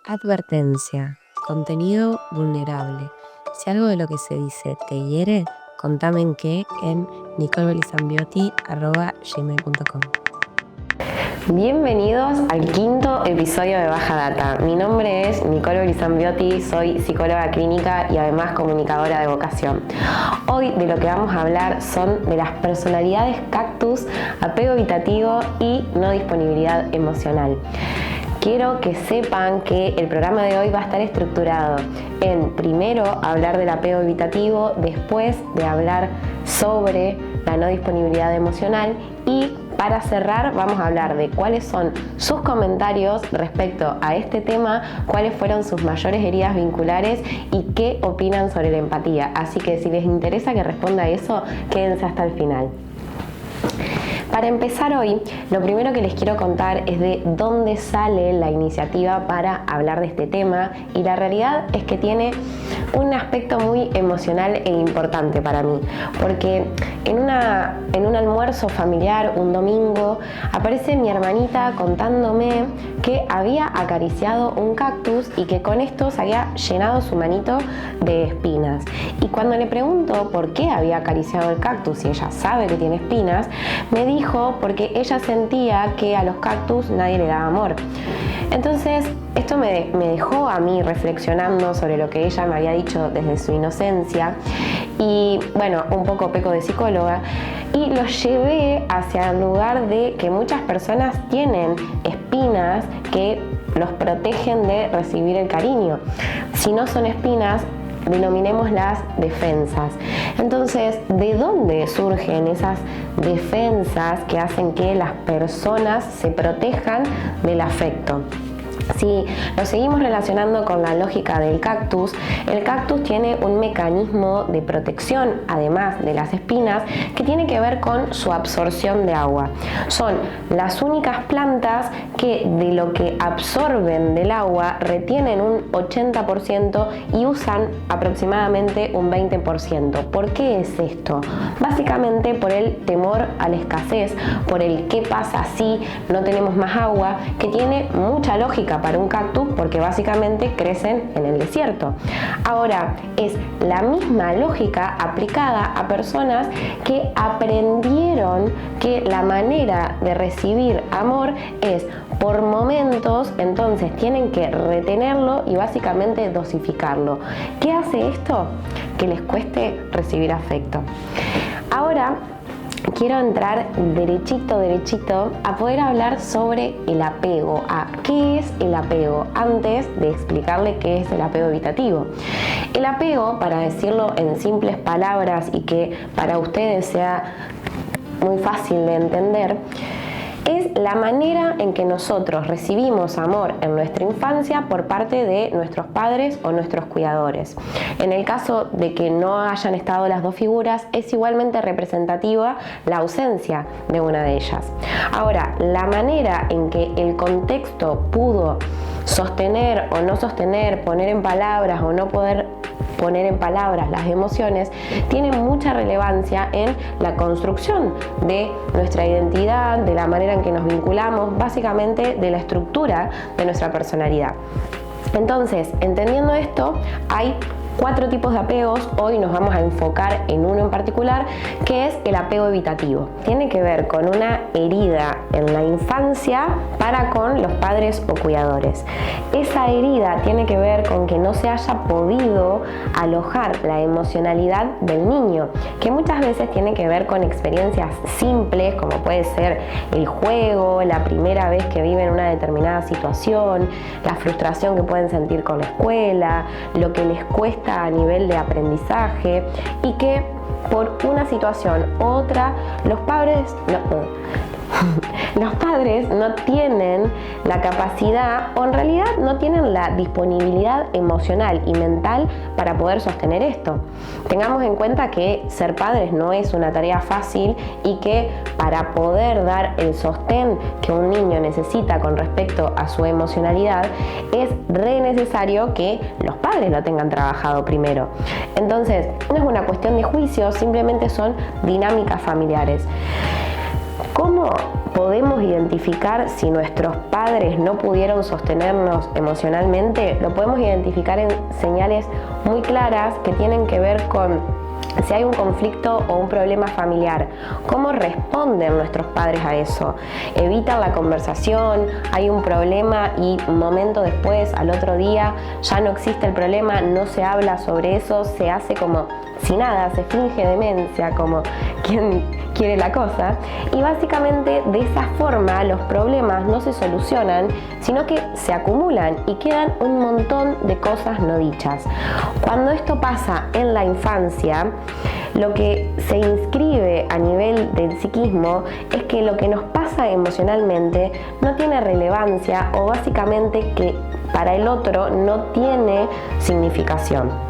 Advertencia, contenido vulnerable. Si algo de lo que se dice te hiere, contame en qué en nicolebelizambiotti@gmail.com. Bienvenidos al quinto episodio de Baja Data. Mi nombre es Nicole Belizambiotti, soy psicóloga clínica y además comunicadora de vocación. Hoy de lo que vamos a hablar son de las personalidades cactus, apego evitativo y no disponibilidad emocional. Quiero que sepan que el programa de hoy va a estar estructurado en primero hablar del apego evitativo, después de hablar sobre la no disponibilidad emocional y para cerrar vamos a hablar de cuáles son sus comentarios respecto a este tema, cuáles fueron sus mayores heridas vinculares y qué opinan sobre la empatía. Así que si les interesa que responda a eso, quédense hasta el final. Para empezar hoy, lo primero que les quiero contar es de dónde sale la iniciativa para hablar de este tema y la realidad es que tiene un aspecto muy emocional e importante para mí, porque en un almuerzo familiar un domingo aparece mi hermanita contándome que había acariciado un cactus y que con esto se había llenado su manito de espinas. Y cuando le pregunto por qué había acariciado el cactus y ella sabe que tiene espinas, me dijo porque ella sentía que a los cactus nadie le daba amor. Entonces esto me dejó a mí reflexionando sobre lo que ella me había dicho desde su inocencia y bueno, un poco peco de psicóloga y lo llevé hacia el lugar de que muchas personas tienen espinas que los protegen de recibir el cariño. Si no son espinas, denominémoslas defensas. Entonces, ¿de dónde surgen esas defensas que hacen que las personas se protejan del afecto? Si lo seguimos relacionando con la lógica del cactus, el cactus tiene un mecanismo de protección, además de las espinas, que tiene que ver con su absorción de agua. Son las únicas plantas que de lo que absorben del agua retienen un 80% y usan aproximadamente un 20%. ¿Por qué es esto? Básicamente por el temor a la escasez, por el qué pasa si no tenemos más agua, que tiene mucha lógica para un cactus porque básicamente crecen en el desierto. Ahora, es la misma lógica aplicada a personas que aprendieron que la manera de recibir amor es por momentos, entonces tienen que retenerlo y básicamente dosificarlo. ¿Qué hace esto? Que les cueste recibir afecto. Ahora quiero entrar derechito a poder hablar sobre el apego, a qué es el apego, antes de explicarle qué es el apego evitativo. El apego, para decirlo en simples palabras y que para ustedes sea muy fácil de entender, es la manera en que nosotros recibimos amor en nuestra infancia por parte de nuestros padres o nuestros cuidadores. En el caso de que no hayan estado las dos figuras, es igualmente representativa la ausencia de una de ellas. Ahora, la manera en que el contexto pudo sostener o no sostener, poner en palabras o no poder poner en palabras las emociones, tiene mucha relevancia en la construcción de nuestra identidad, de la manera en que nos vinculamos, básicamente de la estructura de nuestra personalidad. Entonces, entendiendo esto, hay 4 tipos de apegos. Hoy nos vamos a enfocar en uno en particular, que es el apego evitativo. Tiene que ver con una herida en la infancia para con los padres o cuidadores. Esa herida tiene que ver con que no se haya podido alojar la emocionalidad del niño, que muchas veces tiene que ver con experiencias simples, como puede ser el juego, la primera vez que viven una determinada situación, la frustración que pueden sentir con la escuela, lo que les cuesta a nivel de aprendizaje y que por una situación u otra los padres no tienen la capacidad o en realidad no tienen la disponibilidad emocional y mental para poder sostener esto. Tengamos en cuenta que ser padres no es una tarea fácil y que para poder dar el sostén que un niño necesita con respecto a su emocionalidad es re necesario que los padres lo tengan trabajado primero. Entonces, no es una cuestión de juicio, simplemente son dinámicas familiares. ¿Cómo podemos identificar si nuestros padres no pudieron sostenernos emocionalmente, lo podemos identificar en señales muy claras que tienen que ver con si hay un conflicto o un problema familiar. ¿Cómo responden nuestros padres a eso? ¿Evitan la conversación? ¿Hay un problema y un momento después, al otro día, ya no existe el problema, no se habla sobre eso, se hace como si nada, se finge demencia, como quien quiere la cosa? Y básicamente de esa forma los problemas no se solucionan, sino que se acumulan y quedan un montón de cosas no dichas. Cuando esto pasa en la infancia, lo que se inscribe a nivel del psiquismo es que lo que nos pasa emocionalmente no tiene relevancia, o básicamente que para el otro no tiene significación.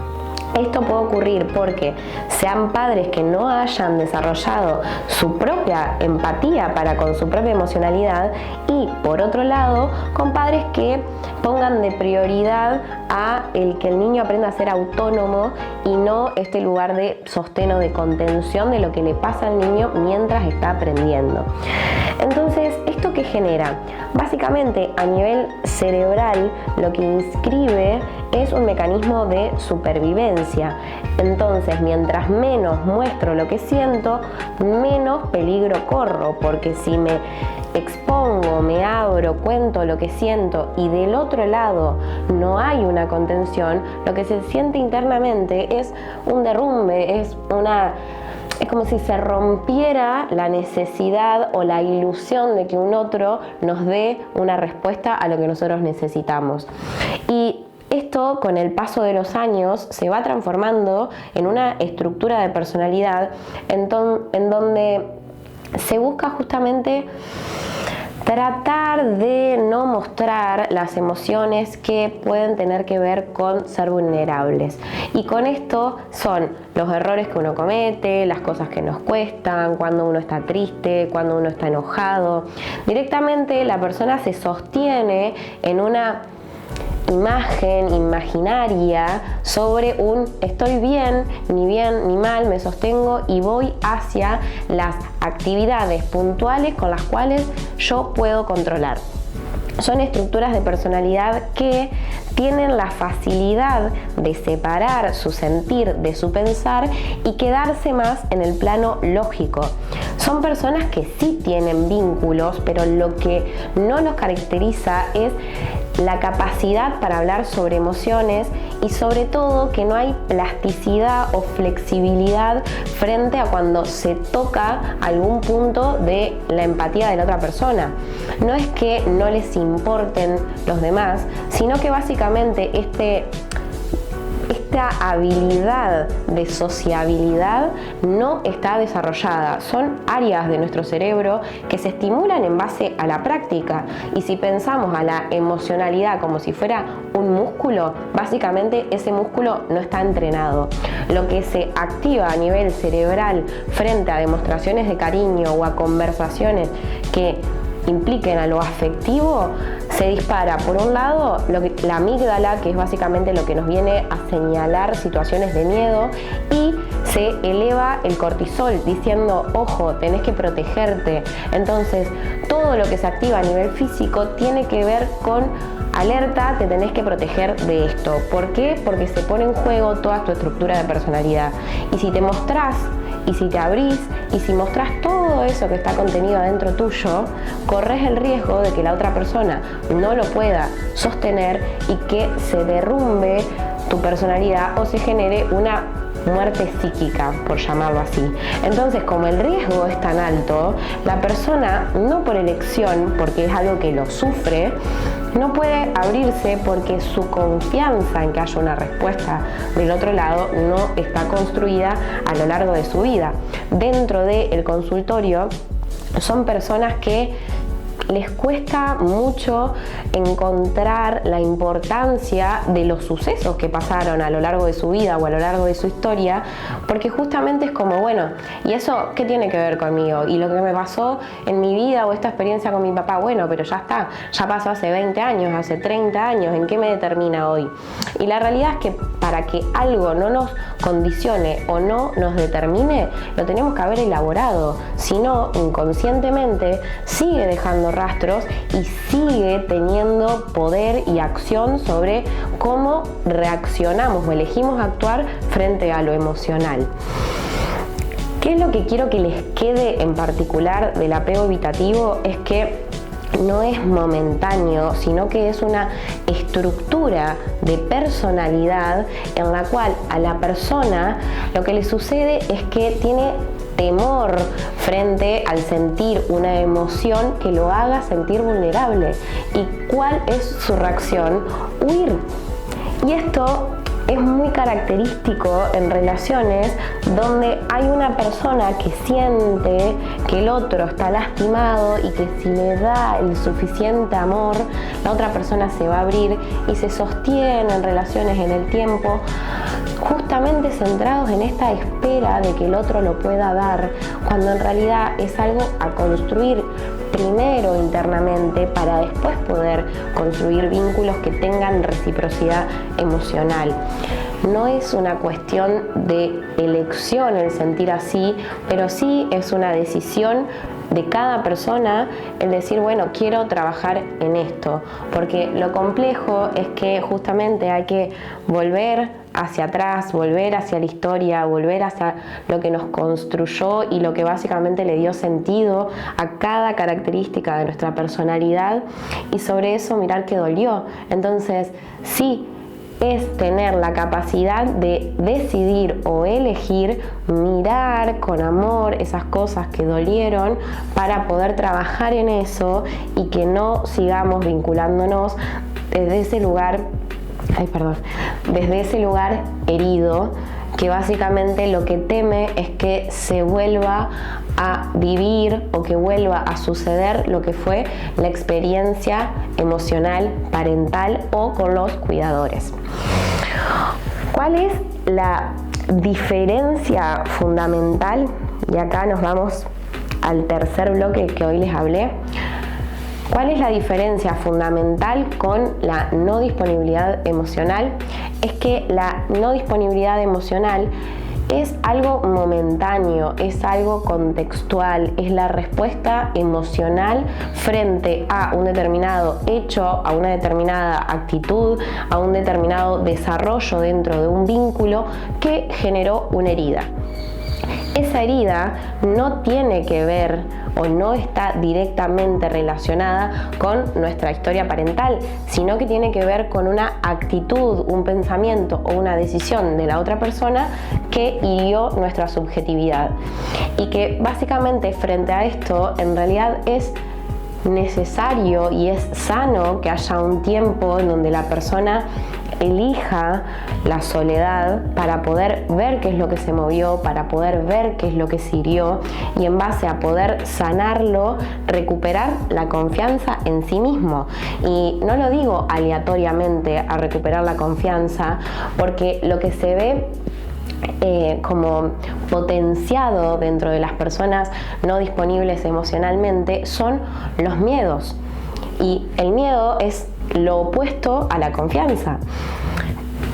Esto puede ocurrir porque sean padres que no hayan desarrollado su propia empatía para con su propia emocionalidad, y por otro lado con padres que pongan de prioridad a el que el niño aprenda a ser autónomo y no este lugar de sostén o de contención de lo que le pasa al niño mientras está aprendiendo. Entonces, ¿esto qué genera? Básicamente a nivel cerebral lo que inscribe es un mecanismo de supervivencia. Entonces, mientras menos muestro lo que siento, menos peligro corro, porque si me expongo, me abro, cuento lo que siento y del otro lado no hay una contención, lo que se siente internamente es un derrumbe, es como si se rompiera la necesidad o la ilusión de que un otro nos dé una respuesta a lo que nosotros necesitamos. Y esto, con el paso de los años, se va transformando en una estructura de personalidad en donde se busca justamente tratar de no mostrar las emociones que pueden tener que ver con ser vulnerables. Y con esto son los errores que uno comete, las cosas que nos cuestan, cuando uno está triste, cuando uno está enojado. Directamente la persona se sostiene en una imagen imaginaria sobre un estoy bien ni mal, me sostengo y voy hacia las actividades puntuales con las cuales yo puedo controlar. Son estructuras de personalidad que tienen la facilidad de separar su sentir de su pensar y quedarse más en el plano lógico. Son personas que sí tienen vínculos, pero lo que no los caracteriza es la capacidad para hablar sobre emociones y sobre todo que no hay plasticidad o flexibilidad frente a cuando se toca algún punto de la empatía de la otra persona. No es que no les importen los demás, sino que básicamente esta habilidad de sociabilidad no está desarrollada. Son áreas de nuestro cerebro que se estimulan en base a la práctica, y si pensamos a la emocionalidad como si fuera un músculo, básicamente ese músculo no está entrenado. Lo que se activa a nivel cerebral frente a demostraciones de cariño o a conversaciones que impliquen a lo afectivo, se dispara por un lado la amígdala, que es básicamente lo que nos viene a señalar situaciones de miedo, y se eleva el cortisol diciendo ojo, tenés que protegerte. Entonces todo lo que se activa a nivel físico tiene que ver con alerta, te tenés que proteger de esto. ¿Por qué? Porque se pone en juego toda tu estructura de personalidad, y si te mostrás y si te abrís y si mostrás todo eso que está contenido adentro tuyo, corres el riesgo de que la otra persona no lo pueda sostener y que se derrumbe tu personalidad o se genere una muerte psíquica, por llamarlo así. Entonces, como el riesgo es tan alto, la persona, no por elección, porque es algo que lo sufre, no puede abrirse porque su confianza en que haya una respuesta del otro lado no está construida a lo largo de su vida. Dentro del consultorio son personas que les cuesta mucho encontrar la importancia de los sucesos que pasaron a lo largo de su vida o a lo largo de su historia, porque justamente es como, bueno, ¿y eso qué tiene que ver conmigo? Y lo que me pasó en mi vida o esta experiencia con mi papá, bueno, pero ya está, ya pasó hace 20 años, hace 30 años, ¿en qué me determina hoy? Y la realidad es que para que algo no nos condicione o no nos determine, lo tenemos que haber elaborado. Si no, inconscientemente sigue dejando rastros y sigue teniendo poder y acción sobre cómo reaccionamos o elegimos actuar frente a lo emocional. ¿Qué es lo que quiero que les quede en particular del apego evitativo? Es que no es momentáneo, sino que es una estructura de personalidad en la cual a la persona lo que le sucede es que tiene temor frente al sentir una emoción que lo haga sentir vulnerable. ¿Y cuál es su reacción? Huir. Y esto es muy característico en relaciones donde hay una persona que siente que el otro está lastimado y que si le da el suficiente amor, la otra persona se va a abrir y se sostienen relaciones en el tiempo, justamente centrados en esta espera de que el otro lo pueda dar, cuando en realidad es algo a construir primero internamente para después poder construir vínculos que tengan reciprocidad emocional. No es una cuestión de elección el sentir así, pero sí es una decisión de cada persona el decir, bueno, quiero trabajar en esto, porque lo complejo es que justamente hay que volver hacia atrás, volver hacia la historia, volver hacia lo que nos construyó y lo que básicamente le dio sentido a cada característica de nuestra personalidad, y sobre eso mirar qué dolió. Entonces, sí, es tener la capacidad de decidir o elegir mirar con amor esas cosas que dolieron para poder trabajar en eso y que no sigamos vinculándonos desde ese lugar, desde ese lugar herido, que básicamente lo que teme es que se vuelva a vivir o que vuelva a suceder lo que fue la experiencia emocional parental o con los cuidadores. ¿Cuál es la diferencia fundamental? Y acá nos vamos al tercer bloque que hoy les hablé. ¿Cuál es la diferencia fundamental con la no disponibilidad emocional? Es que la no disponibilidad emocional es algo momentáneo, es algo contextual, es la respuesta emocional frente a un determinado hecho, a una determinada actitud, a un determinado desarrollo dentro de un vínculo que generó una herida. Esa herida no tiene que ver o no está directamente relacionada con nuestra historia parental, sino que tiene que ver con una actitud, un pensamiento o una decisión de la otra persona que hirió nuestra subjetividad. Y que básicamente frente a esto en realidad es necesario y es sano que haya un tiempo en donde la persona elija la soledad para poder ver qué es lo que se movió, para poder ver qué es lo que se hirió y en base a poder sanarlo, recuperar la confianza en sí mismo. Y no lo digo aleatoriamente a recuperar la confianza, porque lo que se ve como potenciado dentro de las personas no disponibles emocionalmente son los miedos. Y el miedo es lo opuesto a la confianza.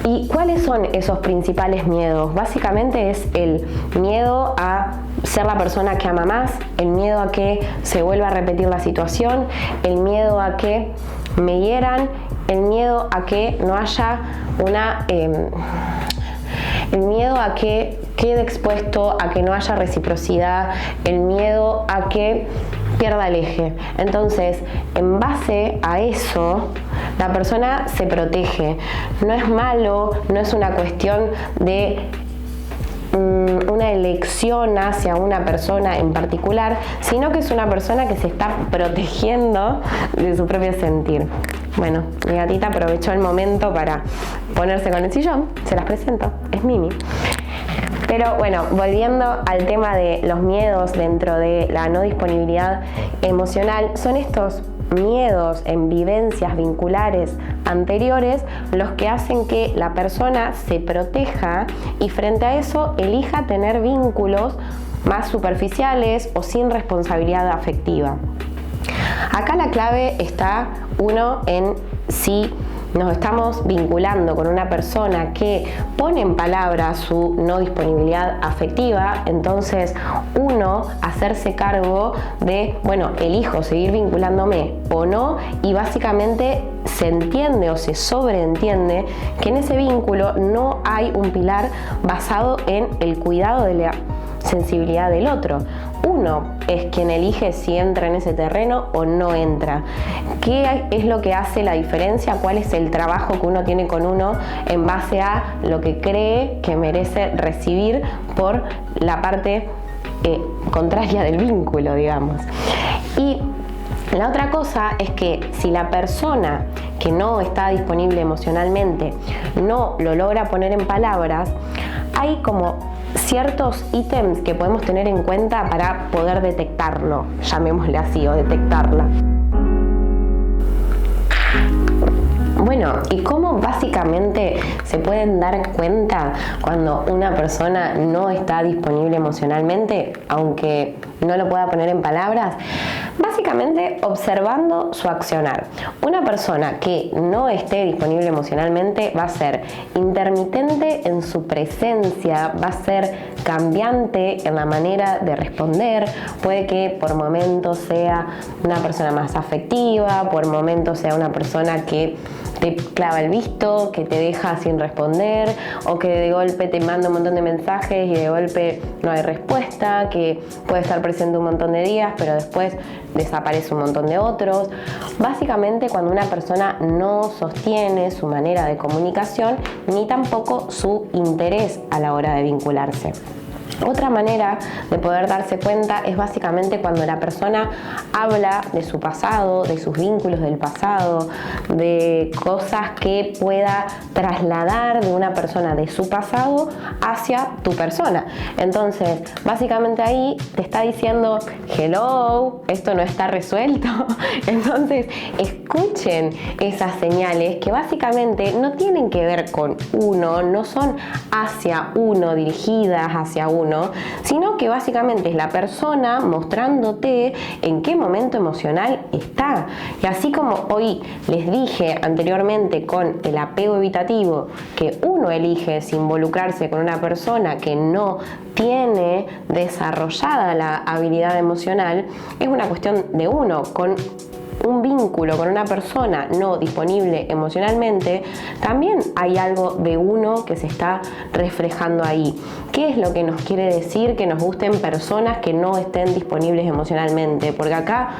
¿Y cuáles son esos principales miedos? Básicamente es el miedo a ser la persona que ama más, el miedo a que se vuelva a repetir la situación, el miedo a que me hieran, el miedo a que no haya el miedo a que quede expuesto, a que no haya reciprocidad, el miedo a que pierda el eje. Entonces, en base a eso, la persona se protege. No es malo, no es una cuestión de una elección hacia una persona en particular, sino que es una persona que se está protegiendo de su propio sentir. Bueno, mi gatita aprovechó el momento para ponerse con el sillón, se las presento, es Mimi. Pero bueno, volviendo al tema de los miedos dentro de la no disponibilidad emocional, son estos miedos en vivencias vinculares anteriores los que hacen que la persona se proteja y frente a eso elija tener vínculos más superficiales o sin responsabilidad afectiva. Acá la clave está, uno, en si nos estamos vinculando con una persona que pone en palabras su no disponibilidad afectiva, entonces uno hacerse cargo de, bueno, elijo seguir vinculándome o no, y básicamente se entiende o se sobreentiende que en ese vínculo no hay un pilar basado en el cuidado de la sensibilidad del otro. Uno es quien elige si entra en ese terreno o no entra. ¿Qué es lo que hace la diferencia? ¿Cuál es el trabajo que uno tiene con uno en base a lo que cree que merece recibir por la parte contraria del vínculo, digamos? Y la otra cosa es que si la persona que no está disponible emocionalmente no lo logra poner en palabras, hay como ciertos ítems que podemos tener en cuenta para poder detectarlo, llamémosle así, o detectarla. Bueno, ¿y cómo básicamente se pueden dar cuenta cuando una persona no está disponible emocionalmente, aunque no lo pueda poner en palabras? Básicamente observando su accionar. Una persona que no esté disponible emocionalmente va a ser intermitente en su presencia, va a ser cambiante en la manera de responder. Puede que por momentos sea una persona más afectiva, por momentos sea una persona que te clava el visto, que te deja sin responder, o que de golpe te manda un montón de mensajes y de golpe no hay respuesta, que puede estar presente un montón de días pero después desaparece un montón de otros. Básicamente cuando una persona no sostiene su manera de comunicación ni tampoco su interés a la hora de vincularse. Otra manera de poder darse cuenta es básicamente cuando la persona habla de su pasado, de sus vínculos del pasado, de cosas que pueda trasladar de una persona de su pasado hacia tu persona. Entonces, básicamente ahí te está diciendo, hello, esto no está resuelto. Entonces, escuchen esas señales que básicamente no tienen que ver con uno, no son hacia uno, dirigidas hacia uno, sino que básicamente es la persona mostrándote en qué momento emocional está. Y así como hoy les dije anteriormente con el apego evitativo, que uno elige involucrarse con una persona que no tiene desarrollada la habilidad emocional, es una cuestión de uno. Con un vínculo con una persona no disponible emocionalmente, también hay algo de uno que se está reflejando ahí. ¿Qué es lo que nos quiere decir que nos gusten personas que no estén disponibles emocionalmente? Porque acá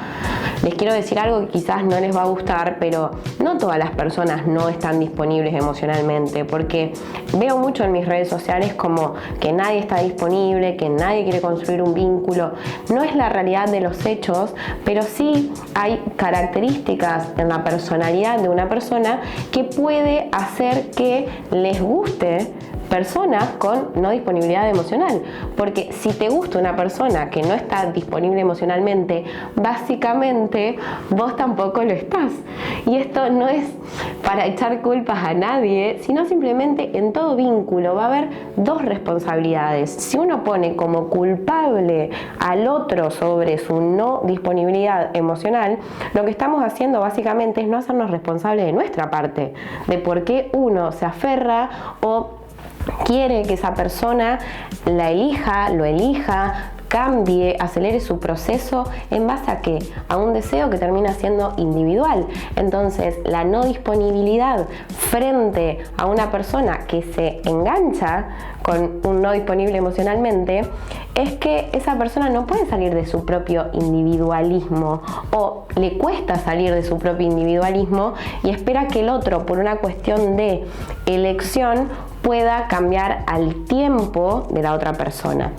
les quiero decir algo que quizás no les va a gustar, pero no todas las personas no están disponibles emocionalmente, porque veo mucho en mis redes sociales como que nadie está disponible, que nadie quiere construir un vínculo. No es la realidad de los hechos, pero sí hay características en la personalidad de una persona que puede hacer que les guste personas con no disponibilidad emocional. Porque si te gusta una persona que no está disponible emocionalmente, básicamente vos tampoco lo estás. Y esto no es para echar culpas a nadie, sino simplemente en todo vínculo va a haber dos responsabilidades. Si uno pone como culpable al otro sobre su no disponibilidad emocional, lo que estamos haciendo básicamente es no hacernos responsables de nuestra parte, de por qué uno se aferra o quiere que esa persona la elija, lo elija, cambie, acelere su proceso en base a ¿qué? A un deseo que termina siendo individual. Entonces, la no disponibilidad frente a una persona que se engancha con un no disponible emocionalmente es que esa persona no puede salir de su propio individualismo o le cuesta salir de su propio individualismo y espera que el otro, por una cuestión de elección, pueda cambiar al tiempo de la otra persona.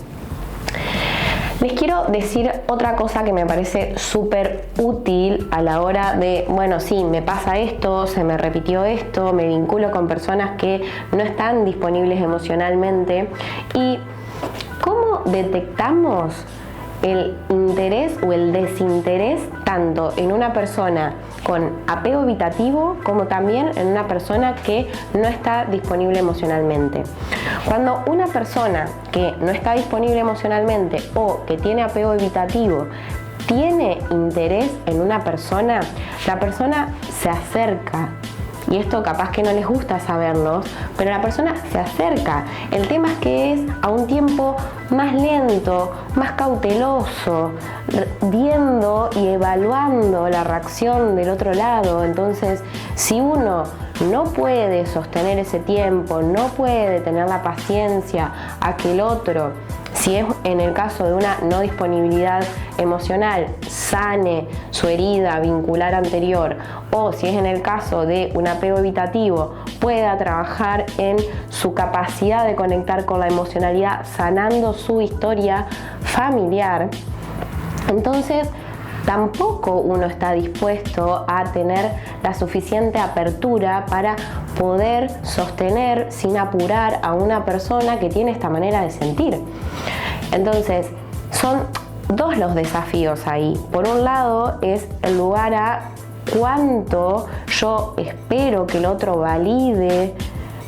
Les quiero decir otra cosa que me parece súper útil a la hora de, bueno, sí, me pasa esto, se me repitió esto, me vinculo con personas que no están disponibles emocionalmente. ¿Y cómo detectamos el interés o el desinterés tanto en una persona con apego evitativo como también en una persona que no está disponible emocionalmente? Cuando una persona que no está disponible emocionalmente o que tiene apego evitativo tiene interés en una persona, la persona se acerca, y esto capaz que no les gusta saberlo, pero la persona se acerca. El tema es que es a un tiempo más lento, más cauteloso, viendo y evaluando la reacción del otro lado. Entonces, si uno no puede sostener ese tiempo, no puede tener la paciencia a que el otro, si es en el caso de una no disponibilidad emocional, sane su herida vincular anterior, o si es en el caso de un apego evitativo, pueda trabajar en su capacidad de conectar con la emocionalidad, sanando su historia familiar, entonces tampoco uno está dispuesto a tener la suficiente apertura para poder sostener sin apurar a una persona que tiene esta manera de sentir. Entonces, son dos los desafíos ahí. Por un lado es el lugar a cuánto yo espero que el otro valide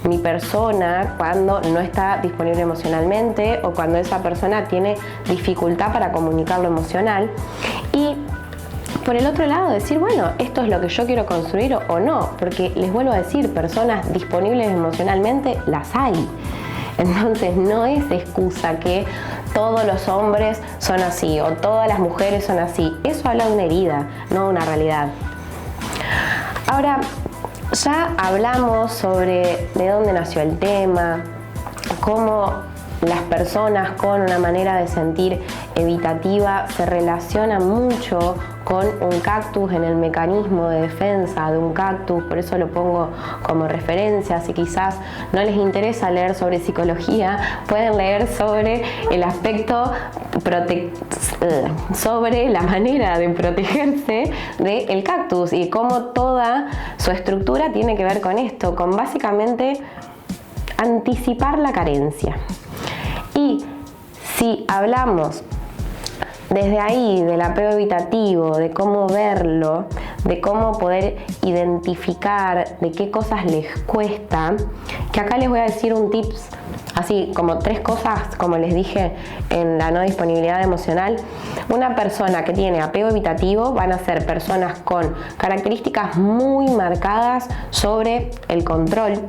mi persona cuando no está disponible emocionalmente o cuando esa persona tiene dificultad para comunicar lo emocional. Y por el otro lado decir, bueno, esto es lo que yo quiero construir o no, porque les vuelvo a decir, personas disponibles emocionalmente las hay. Entonces no es excusa que todos los hombres son así o todas las mujeres son así. Eso habla de una herida, no de una realidad. Ahora, ya hablamos sobre de dónde nació el tema, cómo las personas con una manera de sentir evitativa se relacionan mucho con un cactus en el mecanismo de defensa de un cactus, por eso lo pongo como referencia. Si quizás no les interesa leer sobre psicología, pueden leer sobre el aspecto sobre la manera de protegerse del cactus y cómo toda su estructura tiene que ver con esto, con básicamente anticipar la carencia. Y si hablamos desde ahí del apego evitativo, de cómo verlo, de cómo poder identificar de qué cosas les cuesta, que acá les voy a decir un tips, así como 3 cosas, como les dije en la no disponibilidad emocional. Una persona que tiene apego evitativo van a ser personas con características muy marcadas sobre el control.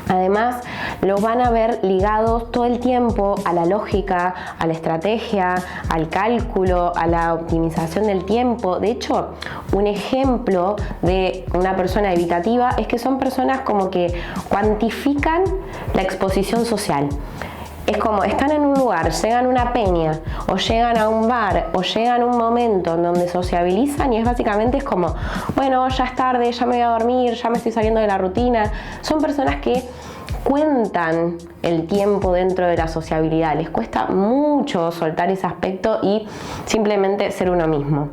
Además, los van a ver ligados todo el tiempo a la lógica, a la estrategia, al cálculo, a la optimización del tiempo. De hecho, un ejemplo de una persona evitativa es que son personas como que cuantifican la exposición social. Es como, están en un lugar, llegan a una peña, o llegan a un bar, o llegan a un momento en donde sociabilizan y básicamente es como, bueno, ya es tarde, ya me voy a dormir, ya me estoy saliendo de la rutina. Son personas que cuentan el tiempo dentro de la sociabilidad, les cuesta mucho soltar ese aspecto y simplemente ser uno mismo.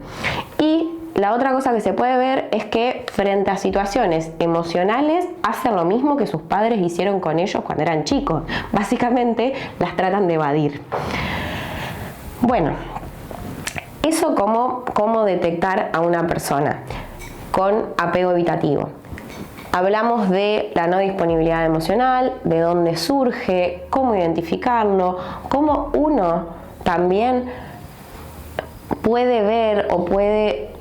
Y la otra cosa que se puede ver es que frente a situaciones emocionales hacen lo mismo que sus padres hicieron con ellos cuando eran chicos. Básicamente las tratan de evadir. Bueno, eso cómo detectar a una persona con apego evitativo. Hablamos de la no disponibilidad emocional, de dónde surge, cómo identificarlo, cómo uno también puede ver o puede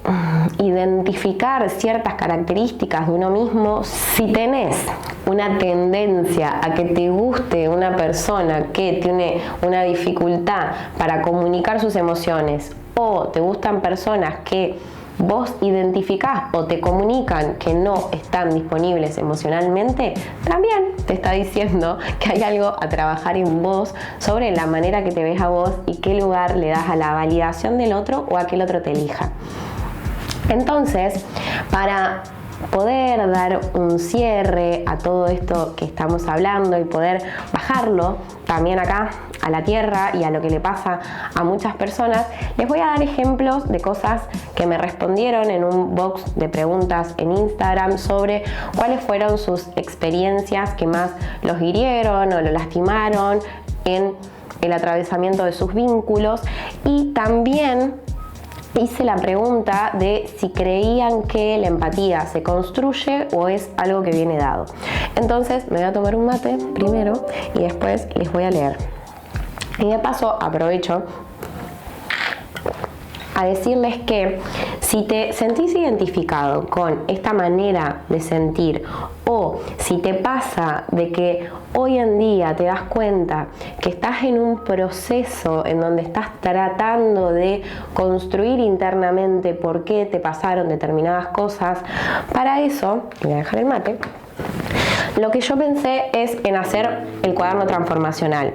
identificar ciertas características de uno mismo. Si tenés una tendencia a que te guste una persona que tiene una dificultad para comunicar sus emociones, o te gustan personas que vos identificás o te comunican que no están disponibles emocionalmente, también te está diciendo que hay algo a trabajar en vos sobre la manera que te ves a vos y qué lugar le das a la validación del otro o a que el otro te elija. Entonces, para poder dar un cierre a todo esto que estamos hablando y poder bajarlo también acá a la tierra y a lo que le pasa a muchas personas, les voy a dar ejemplos de cosas que me respondieron en un box de preguntas en Instagram sobre cuáles fueron sus experiencias que más los hirieron o lo lastimaron en el atravesamiento de sus vínculos. Y también hice la pregunta de si creían que la empatía se construye o es algo que viene dado. Entonces me voy a tomar un mate primero y después les voy a leer. Y de paso aprovecho a decirles que Si te sentís identificado con esta manera de sentir, o si te pasa de que hoy en día te das cuenta que estás en un proceso en donde estás tratando de construir internamente por qué te pasaron determinadas cosas, para eso, voy a dejar el mate, lo que yo pensé es en hacer el cuaderno transformacional.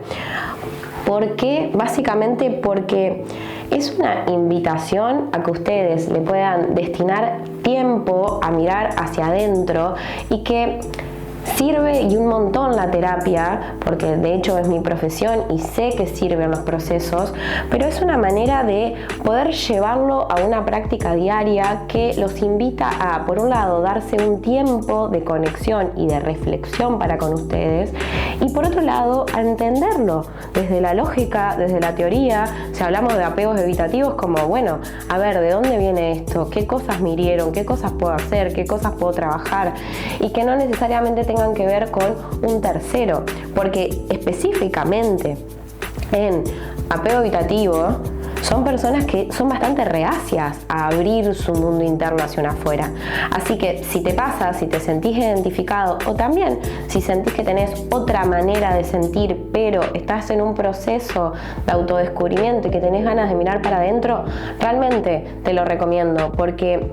¿Por qué? Básicamente porque es una invitación a que ustedes le puedan destinar tiempo a mirar hacia adentro y que sirve y un montón la terapia, porque de hecho es mi profesión y sé que sirven los procesos, pero es una manera de poder llevarlo a una práctica diaria que los invita a, por un lado, darse un tiempo de conexión y de reflexión para con ustedes, y por otro lado, a entenderlo desde la lógica, desde la teoría. Si hablamos de apegos evitativos, como, bueno, a ver, ¿de dónde viene esto? ¿Qué cosas me hirieron? ¿Qué cosas puedo hacer? ¿Qué cosas puedo trabajar? Y que no necesariamente tengan que ver con un tercero, porque específicamente en apego evitativo son personas que son bastante reacias a abrir su mundo interno hacia afuera. Así que si te pasa, si te sentís identificado, o también si sentís que tenés otra manera de sentir, pero estás en un proceso de autodescubrimiento y que tenés ganas de mirar para adentro, realmente te lo recomiendo, porque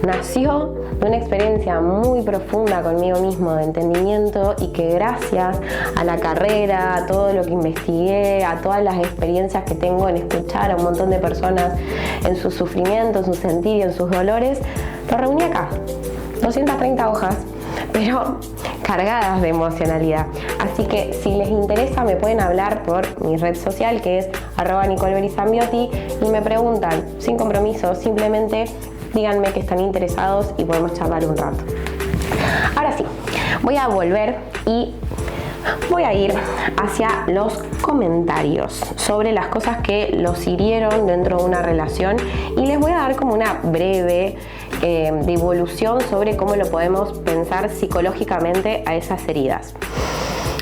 nació de una experiencia muy profunda conmigo mismo de entendimiento, y que gracias a la carrera, a todo lo que investigué, a todas las experiencias que tengo en escuchar a un montón de personas en sus sufrimientos, en su sentir y en sus dolores, lo reuní acá, 230 hojas, pero cargadas de emocionalidad. Así que si les interesa me pueden hablar por mi red social, que es @NicoleBerizambiotti, y me preguntan sin compromiso, simplemente díganme que están interesados y podemos charlar un rato. Ahora sí, voy a volver y voy a ir hacia los comentarios sobre las cosas que los hirieron dentro de una relación, y les voy a dar como una breve devolución sobre cómo lo podemos pensar psicológicamente a esas heridas.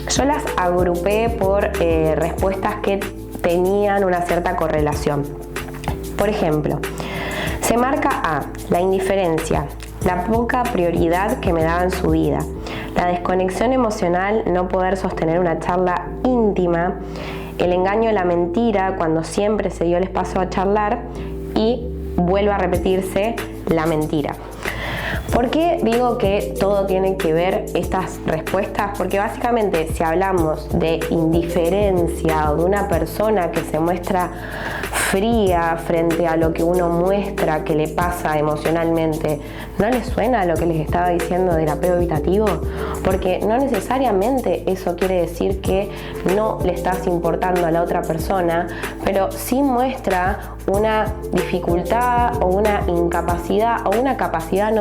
Yo las agrupé por respuestas que tenían una cierta correlación. Por ejemplo, se marca A, la indiferencia, la poca prioridad que me daba en su vida, la desconexión emocional, no poder sostener una charla íntima, el engaño y la mentira cuando siempre se dio el espacio a charlar, y vuelve a repetirse la mentira. ¿Por qué digo que todo tiene que ver estas respuestas? Porque básicamente si hablamos de indiferencia o de una persona que se muestra fría frente a lo que uno muestra que le pasa emocionalmente, ¿no les suena lo que les estaba diciendo del apego evitativo? Porque no necesariamente eso quiere decir que no le estás importando a la otra persona, pero sí muestra una dificultad o una incapacidad o una capacidad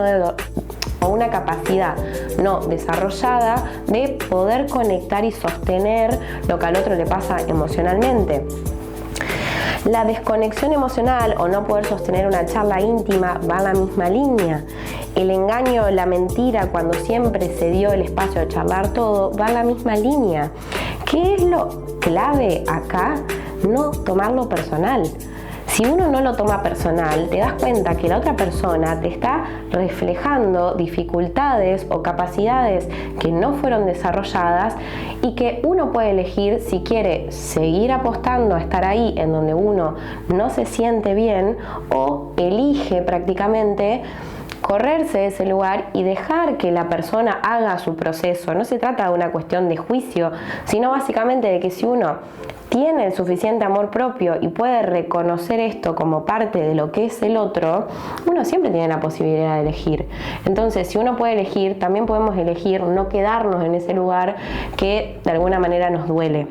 no desarrollada de poder conectar y sostener lo que al otro le pasa emocionalmente. La desconexión emocional o no poder sostener una charla íntima va en la misma línea. El engaño, la mentira, cuando siempre se dio el espacio de charlar todo, va en la misma línea. ¿Qué es lo clave acá? No tomarlo personal. Si uno no lo toma personal, te das cuenta que la otra persona te está reflejando dificultades o capacidades que no fueron desarrolladas, y que uno puede elegir si quiere seguir apostando a estar ahí en donde uno no se siente bien, o elige prácticamente correrse de ese lugar y dejar que la persona haga su proceso. No se trata de una cuestión de juicio, sino básicamente de que si uno tiene el suficiente amor propio y puede reconocer esto como parte de lo que es el otro, uno siempre tiene la posibilidad de elegir. Entonces, si uno puede elegir, también podemos elegir no quedarnos en ese lugar que de alguna manera nos duele.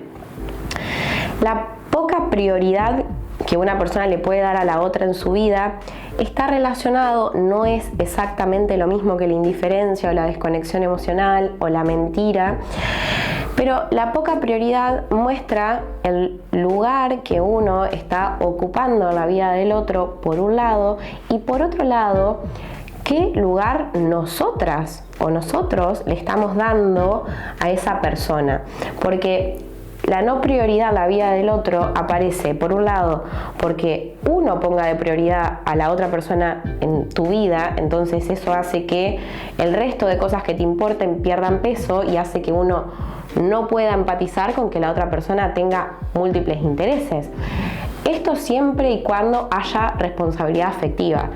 La poca prioridad que una persona le puede dar a la otra en su vida está relacionado, no es exactamente lo mismo que la indiferencia o la desconexión emocional o la mentira, pero la poca prioridad muestra el lugar que uno está ocupando en la vida del otro, por un lado, y por otro lado, qué lugar nosotras o nosotros le estamos dando a esa persona. Porque la no prioridad a la vida del otro aparece, por un lado, porque uno ponga de prioridad a la otra persona en tu vida, entonces eso hace que el resto de cosas que te importen pierdan peso y hace que uno no pueda empatizar con que la otra persona tenga múltiples intereses. Esto siempre y cuando haya responsabilidad afectiva.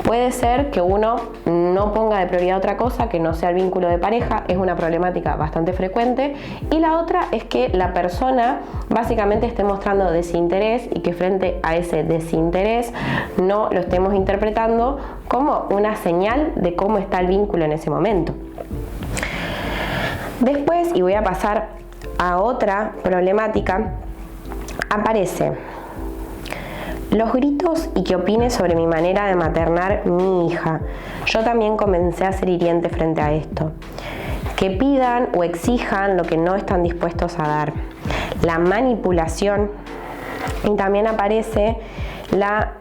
Puede ser que uno no ponga de prioridad otra cosa que no sea el vínculo de pareja, es una problemática bastante frecuente, y la otra es que la persona básicamente esté mostrando desinterés y que frente a ese desinterés no lo estemos interpretando como una señal de cómo está el vínculo en ese momento. Después, y voy a pasar a otra problemática, aparece los gritos y que opine sobre mi manera de maternar mi hija. Yo también comencé a ser hiriente frente a esto. Que pidan o exijan lo que no están dispuestos a dar. La manipulación, y también aparece la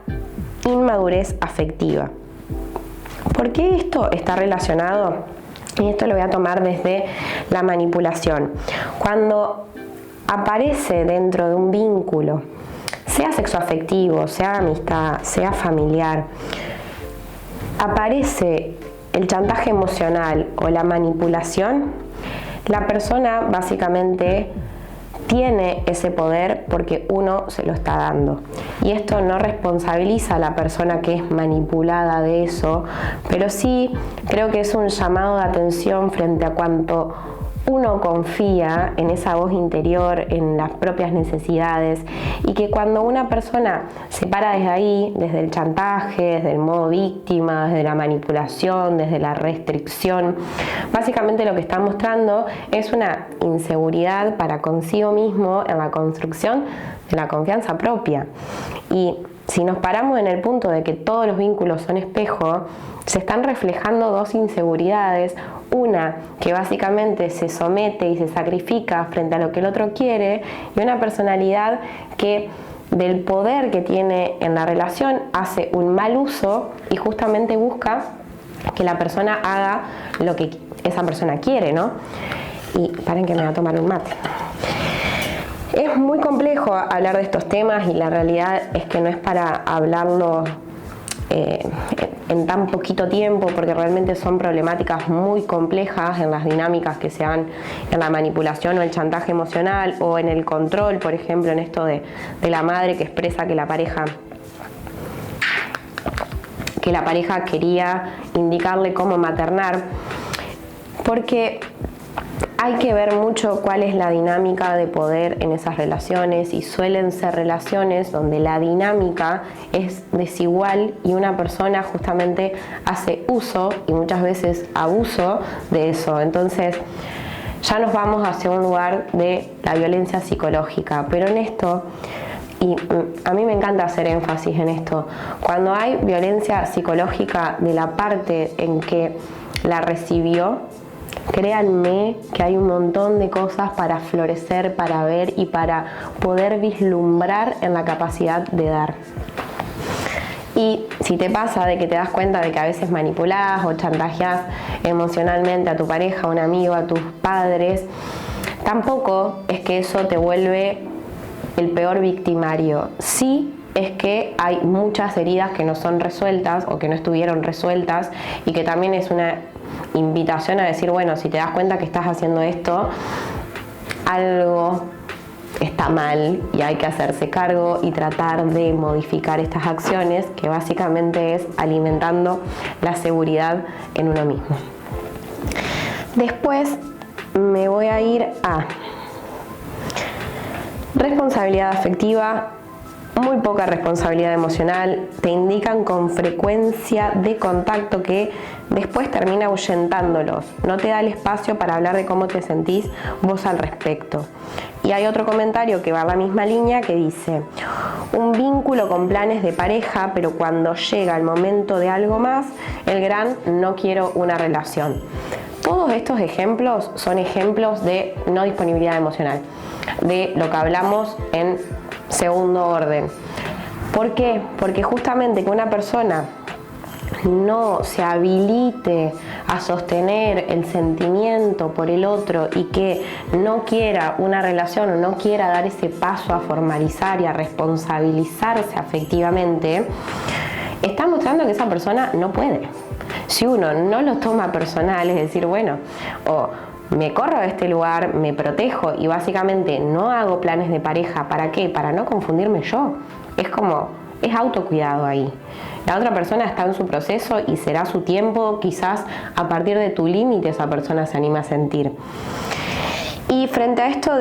inmadurez afectiva. ¿Por qué esto está relacionado? Y esto lo voy a tomar desde la manipulación. Cuando aparece dentro de un vínculo, sea sexoafectivo, sea amistad, sea familiar, aparece el chantaje emocional o la manipulación, la persona básicamente tiene ese poder porque uno se lo está dando. Y esto no responsabiliza a la persona que es manipulada de eso, pero sí creo que es un llamado de atención frente a cuánto uno confía en esa voz interior, en las propias necesidades, y que cuando una persona se para desde ahí, desde el chantaje, desde el modo víctima, desde la manipulación, desde la restricción, básicamente lo que está mostrando es una inseguridad para consigo mismo en la construcción de la confianza propia. Y si nos paramos en el punto de que todos los vínculos son espejo, se están reflejando dos inseguridades, una que básicamente se somete y se sacrifica frente a lo que el otro quiere, y una personalidad que del poder que tiene en la relación hace un mal uso y justamente busca que la persona haga lo que esa persona quiere, ¿no? Y paren que me voy a tomar un mate. Es muy complejo hablar de estos temas y la realidad es que no es para hablarlo en tan poquito tiempo, porque realmente son problemáticas muy complejas en las dinámicas que se dan en la manipulación o el chantaje emocional o en el control, por ejemplo, en esto de la madre que expresa que la pareja quería indicarle cómo maternar, porque hay que ver mucho cuál es la dinámica de poder en esas relaciones, y suelen ser relaciones donde la dinámica es desigual y una persona justamente hace uso y muchas veces abuso de eso. Entonces ya nos vamos hacia un lugar de la violencia psicológica, pero en esto, y a mí me encanta hacer énfasis en esto, cuando hay violencia psicológica de la parte en que la recibió, créanme que hay un montón de cosas para florecer, para ver y para poder vislumbrar en la capacidad de dar. Y si te pasa de que te das cuenta de que a veces manipulás o chantajeás emocionalmente a tu pareja, a un amigo, a tus padres, tampoco es que eso te vuelve el peor victimario. Sí es que hay muchas heridas que no son resueltas o que no estuvieron resueltas, y que también es una invitación a decir, bueno, si te das cuenta que estás haciendo esto, algo está mal y hay que hacerse cargo y tratar de modificar estas acciones, que básicamente es alimentando la seguridad en uno mismo. Después me voy a ir a responsabilidad afectiva, muy poca responsabilidad emocional, te indican con frecuencia de contacto que después termina ahuyentándolos, no te da el espacio para hablar de cómo te sentís vos al respecto. Y hay otro comentario que va a la misma línea que dice: un vínculo con planes de pareja, pero cuando llega el momento de algo más, el gran no quiero una relación. Todos estos ejemplos son ejemplos de no disponibilidad emocional, de lo que hablamos en segundo orden. ¿Por qué? Porque justamente que una persona no se habilite a sostener el sentimiento por el otro y que no quiera una relación o no quiera dar ese paso a formalizar y a responsabilizarse afectivamente, está mostrando que esa persona no puede. Si uno no lo toma personal, es decir, bueno, o me corro de este lugar, me protejo y básicamente no hago planes de pareja, ¿para qué? Para no confundirme yo. Es autocuidado ahí. La otra persona está en su proceso y será su tiempo, quizás a partir de tu límite esa persona se anima a sentir. Y frente a esto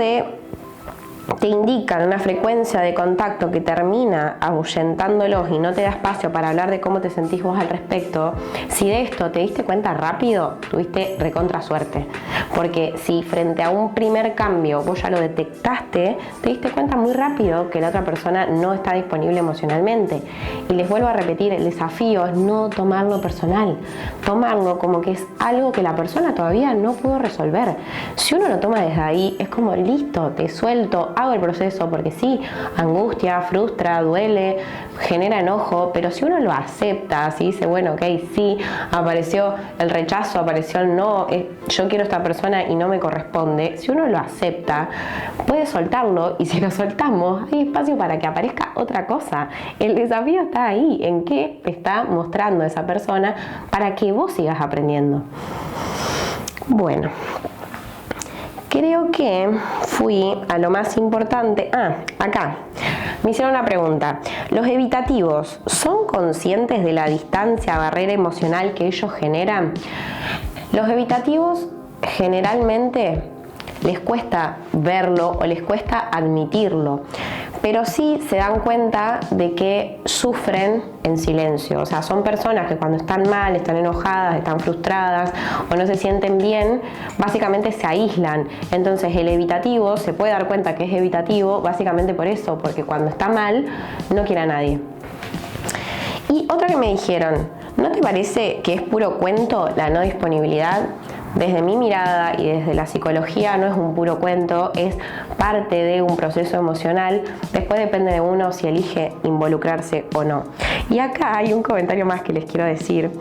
te indican una frecuencia de contacto que termina ahuyentándolos y no te da espacio para hablar de cómo te sentís vos al respecto, si de esto te diste cuenta rápido, tuviste recontra suerte. Porque si frente a un primer cambio vos ya lo detectaste, te diste cuenta muy rápido que la otra persona no está disponible emocionalmente. Y les vuelvo a repetir, el desafío es no tomarlo personal, tomarlo como que es algo que la persona todavía no pudo resolver. Si uno lo toma desde ahí, es como listo, te suelto, hago el proceso, porque sí, angustia, frustra, duele, genera enojo, pero si uno lo acepta, si dice, bueno, ok, sí, apareció el rechazo, apareció el no, yo quiero esta persona y no me corresponde, si uno lo acepta, puede soltarlo y si lo soltamos, hay espacio para que aparezca otra cosa. El desafío está ahí, en qué te está mostrando esa persona para que vos sigas aprendiendo. Bueno. Creo que fui a lo más importante. Acá me hicieron una pregunta. ¿Los evitativos son conscientes de la distancia, barrera emocional que ellos generan? Los evitativos generalmente les cuesta verlo o les cuesta admitirlo, pero sí se dan cuenta de que sufren en silencio. O sea, son personas que cuando están mal, están enojadas, están frustradas o no se sienten bien, básicamente se aíslan. Entonces el evitativo se puede dar cuenta que es evitativo básicamente por eso, porque cuando está mal no quiere a nadie. Y otra que me dijeron, ¿no te parece que es puro cuento la no disponibilidad? Desde mi mirada y desde la psicología no es un puro cuento, es parte de un proceso emocional. Después depende de uno si elige involucrarse o no. Y acá hay un comentario más que les quiero decir,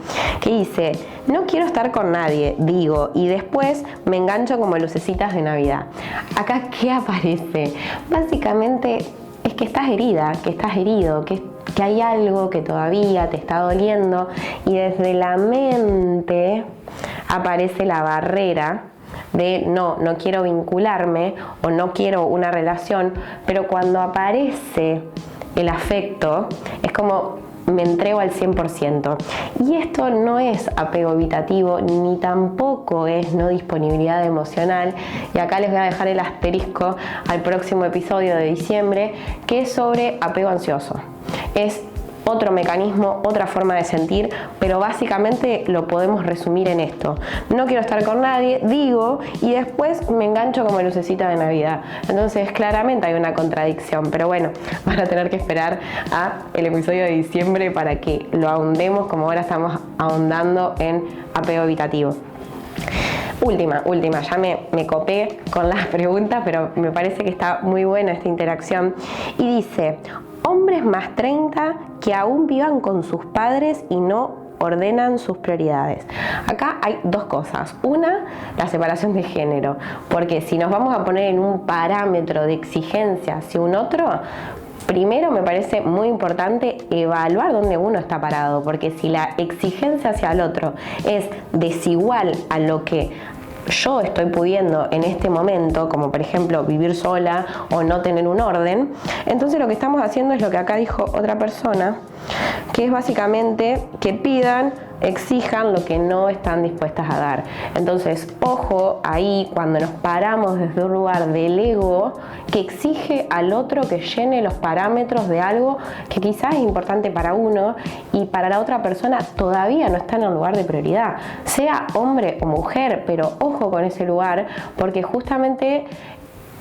que dice, no quiero estar con nadie, digo, y después me engancho como lucecitas de Navidad. Acá, ¿qué aparece? Básicamente es que estás herida, que estás herido, que hay algo que todavía te está doliendo y desde la mente aparece la barrera de no quiero vincularme o no quiero una relación, pero cuando aparece el afecto es como me entrego al 100%. Y esto no es apego evitativo ni tampoco es no disponibilidad emocional. Y acá les voy a dejar el asterisco al próximo episodio de diciembre, que es sobre apego ansioso. Es otro mecanismo, otra forma de sentir, pero básicamente lo podemos resumir en esto. No quiero estar con nadie, digo, y después me engancho como lucecita de Navidad. Entonces claramente hay una contradicción, pero bueno, van a tener que esperar a el episodio de diciembre para que lo ahondemos como ahora estamos ahondando en apego evitativo. Última, ya me copé con las preguntas, pero me parece que está muy buena esta interacción. Y dice, hombres más 30 que aún vivan con sus padres y no ordenan sus prioridades. Acá hay dos cosas. Una, la separación de género, porque si nos vamos a poner en un parámetro de exigencia hacia un otro, primero me parece muy importante evaluar dónde uno está parado, porque si la exigencia hacia el otro es desigual a lo que yo estoy pudiendo en este momento, como por ejemplo vivir sola o no tener un orden, entonces lo que estamos haciendo es lo que acá dijo otra persona, que es básicamente que pidan, exijan lo que no están dispuestas a dar. Entonces, ojo ahí cuando nos paramos desde un lugar del ego que exige al otro que llene los parámetros de algo que quizás es importante para uno y para la otra persona todavía no está en el lugar de prioridad, sea hombre o mujer, pero ojo con ese lugar, porque justamente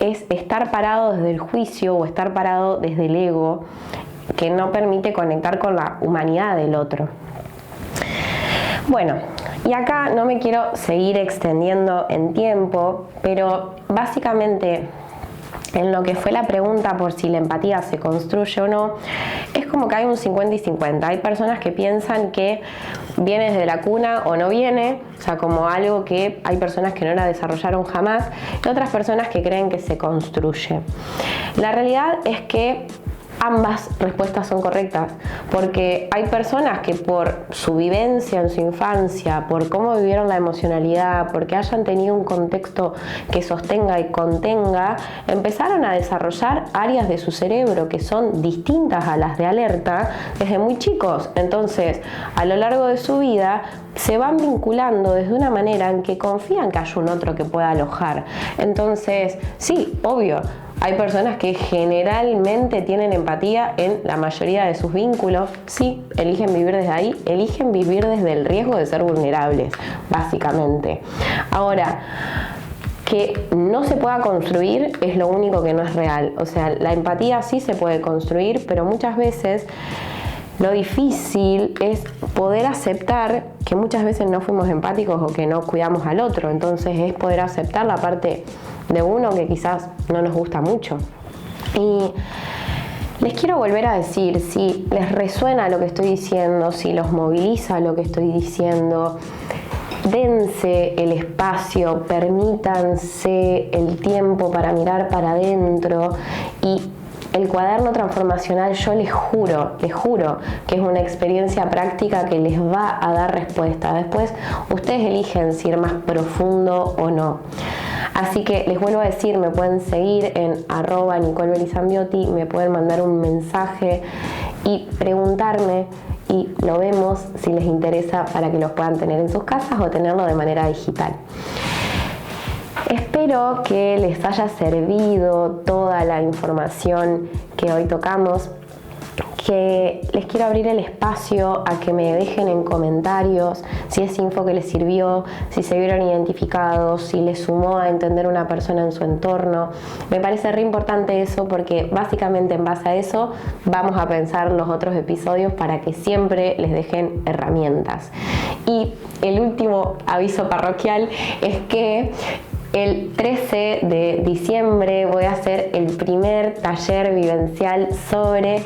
es estar parado desde el juicio o estar parado desde el ego que no permite conectar con la humanidad del otro. Bueno, y acá no me quiero seguir extendiendo en tiempo, pero básicamente en lo que fue la pregunta por si la empatía se construye o no, es como como que hay un 50 y 50. Hay personas que piensan que viene desde la cuna o no viene, o sea, como algo que hay personas que no la desarrollaron jamás, y otras personas que creen que se construye. La realidad es que ambas respuestas son correctas, porque hay personas que por su vivencia en su infancia, por cómo vivieron la emocionalidad, porque hayan tenido un contexto que sostenga y contenga, empezaron a desarrollar áreas de su cerebro que son distintas a las de alerta desde muy chicos. Entonces, a lo largo de su vida, se van vinculando desde una manera en que confían que hay un otro que pueda alojar. Entonces, sí, obvio, hay personas que generalmente tienen empatía en la mayoría de sus vínculos. Sí, eligen vivir desde ahí, eligen vivir desde el riesgo de ser vulnerables, básicamente. Ahora, que no se pueda construir es lo único que no es real. O sea, la empatía sí se puede construir, pero muchas veces lo difícil es poder aceptar que muchas veces no fuimos empáticos o que no cuidamos al otro. Entonces es poder aceptar la parte de uno que quizás no nos gusta mucho. Y les quiero volver a decir, si les resuena lo que estoy diciendo, si los moviliza lo que estoy diciendo, dense el espacio, permítanse el tiempo para mirar para adentro. Y el cuaderno transformacional, yo les juro que es una experiencia práctica que les va a dar respuesta. Después ustedes eligen si ir más profundo o no. Así que les vuelvo a decir, me pueden seguir en @NicoleBelizambiotti, me pueden mandar un mensaje y preguntarme, y lo vemos si les interesa para que los puedan tener en sus casas o tenerlo de manera digital. Espero que les haya servido toda la información que hoy tocamos, que les quiero abrir el espacio a que me dejen en comentarios si es info que les sirvió, si se vieron identificados, si les sumó a entender una persona en su entorno. Me parece re importante eso, porque básicamente en base a eso vamos a pensar los otros episodios para que siempre les dejen herramientas. Y el último aviso parroquial es que el 13 de diciembre voy a hacer el primer taller vivencial sobre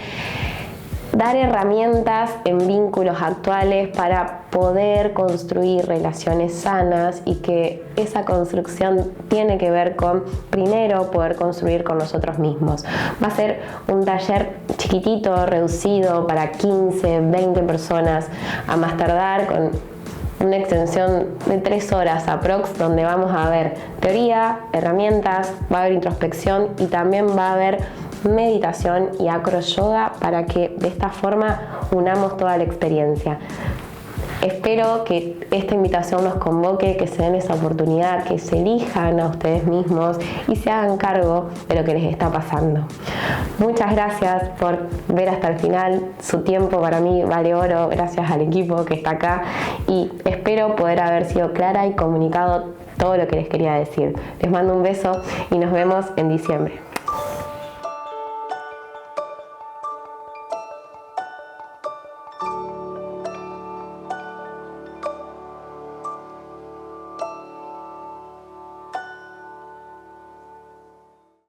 dar herramientas en vínculos actuales para poder construir relaciones sanas, y que esa construcción tiene que ver con, primero, poder construir con nosotros mismos. Va a ser un taller chiquitito, reducido, para 15, 20 personas a más tardar, con una extensión de 3 horas aprox, donde vamos a ver teoría, herramientas, va a haber introspección y también va a haber meditación y acro yoga, para que de esta forma unamos toda la experiencia. Espero que esta invitación los convoque, que se den esa oportunidad, que se elijan a ustedes mismos y se hagan cargo de lo que les está pasando. Muchas gracias por ver hasta el final. Su tiempo para mí vale oro. Gracias al equipo que está acá, y espero poder haber sido clara y comunicado todo lo que les quería decir. Les mando un beso y nos vemos en diciembre.